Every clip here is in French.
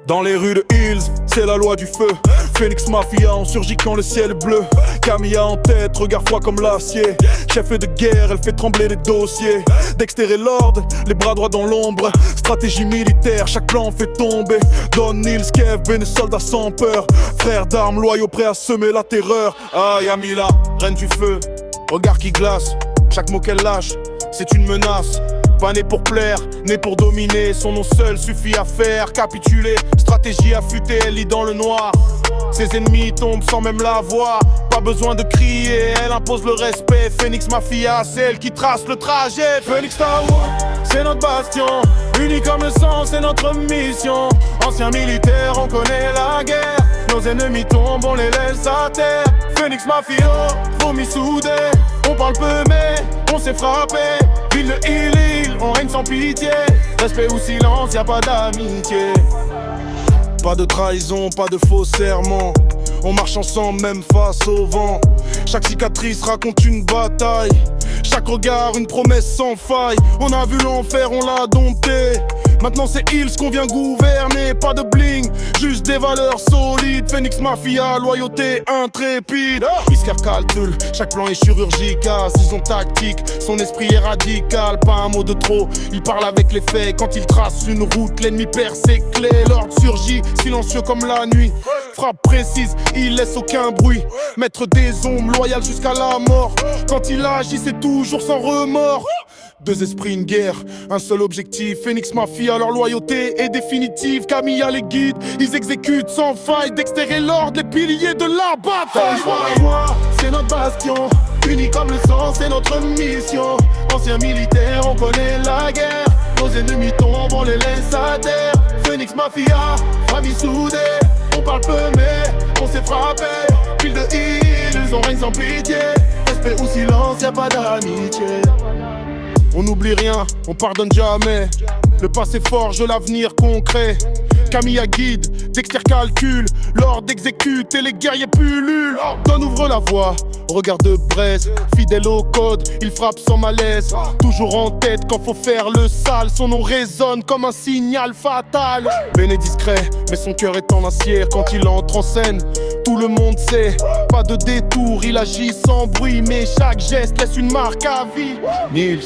Dans les rues de Hills, c'est la loi du feu. Phoenix Mafia, on surgit quand le ciel est bleu. Camilla en tête, regard froid comme l'acier. Chef de guerre, elle fait trembler les dossiers. Dexter et Lord, les bras droits dans l'ombre. Stratégie militaire, chaque plan fait tomber. Don Hills, Kev, Ben, soldats sans peur. Frères d'armes loyaux prêts à semer la terreur. Ah, Yamila, reine du feu, regard qui glace. Chaque mot qu'elle lâche, c'est une menace. Pas né pour plaire, né pour dominer. Son nom seul suffit à faire capituler. Stratégie affûtée, elle lit dans le noir. Ses ennemis tombent sans même la voir. Pas besoin de crier, elle impose le respect. Phoenix Mafia, c'est elle qui trace le trajet. Phoenix Tower, c'est notre bastion. Unis comme le sang, c'est notre mission. Anciens militaires, on connaît la guerre. Nos ennemis tombent, on les laisse à terre. Phoenix Mafia, promis soudés. On parle peu mais on s'est frappé. Ville de Hill, on règne sans pitié. Respect ou silence, y'a pas d'amitié. Pas de trahison, pas de faux serments. On marche ensemble même face au vent. Chaque cicatrice raconte une bataille. Chaque regard une promesse sans faille. On a vu l'enfer, on l'a dompté. Maintenant c'est Hills qu'on vient gouverner. Pas de bling, juste des valeurs solides. Phoenix Mafia, loyauté intrépide. Isker calcule, chaque plan est chirurgical. Saison tactique, son esprit est radical. Pas un mot de trop, il parle avec les faits. Quand il trace une route, l'ennemi perd ses clés. L'ordre surgit, silencieux comme la nuit. Frappe précise, il laisse aucun bruit. Maître des ombres, loyal jusqu'à la mort. Quand il agit, c'est toujours sans remords. Deux esprits, une guerre, un seul objectif. Phoenix Mafia, leur loyauté est définitive. Camilla les guide, ils exécutent sans faille. Dexter et Lord, les piliers de la bataille. C'est notre bastion, unis comme le sang, c'est notre mission. Anciens militaires, on connaît la guerre. Nos ennemis tombent, on les laisse à terre. Phoenix Mafia, famille soudée. On parle peu mais on s'est frappé. Ville de Hills, on règne sans pitié. Respect ou silence, y'a pas d'amitié. On n'oublie rien, on pardonne jamais. Le passé forge l'avenir concret. Camilla guide, Dexter calcule. Lord exécute et les guerriers pullulent. Don ouvre la voie, regard de braise. Fidèle au code, il frappe sans malaise. Toujours en tête quand faut faire le sale. Son nom résonne comme un signal fatal. Ben est discret, mais son cœur est en acier. Quand il entre en scène, tout le monde sait. Pas de détour, il agit sans bruit. Mais chaque geste laisse une marque à vie. Nils,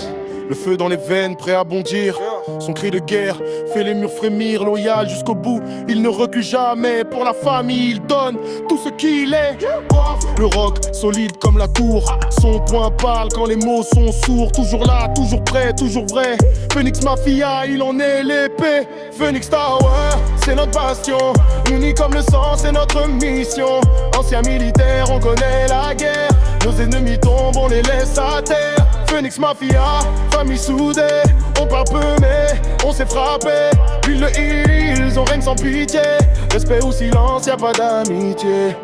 le feu dans les veines, prêt à bondir. Son cri de guerre fait les murs frémir. Loyal jusqu'au bout, il ne recule jamais. Pour la famille, il donne tout ce qu'il est. Le rock, solide comme la tour. Son poing parle quand les mots sont sourds. Toujours là, toujours prêt, toujours vrai. Phoenix Mafia, il en est l'épée. Phoenix Tower, c'est notre bastion. Unis comme le sang, c'est notre mission. Anciens militaires, on connaît la guerre. Nos ennemis tombent, on les laisse à terre. Phoenix Mafia, famille soudée. On parle peu mais on s'est frappé. Ville de Hills, on règne sans pitié. Respect ou silence, y'a pas d'amitié.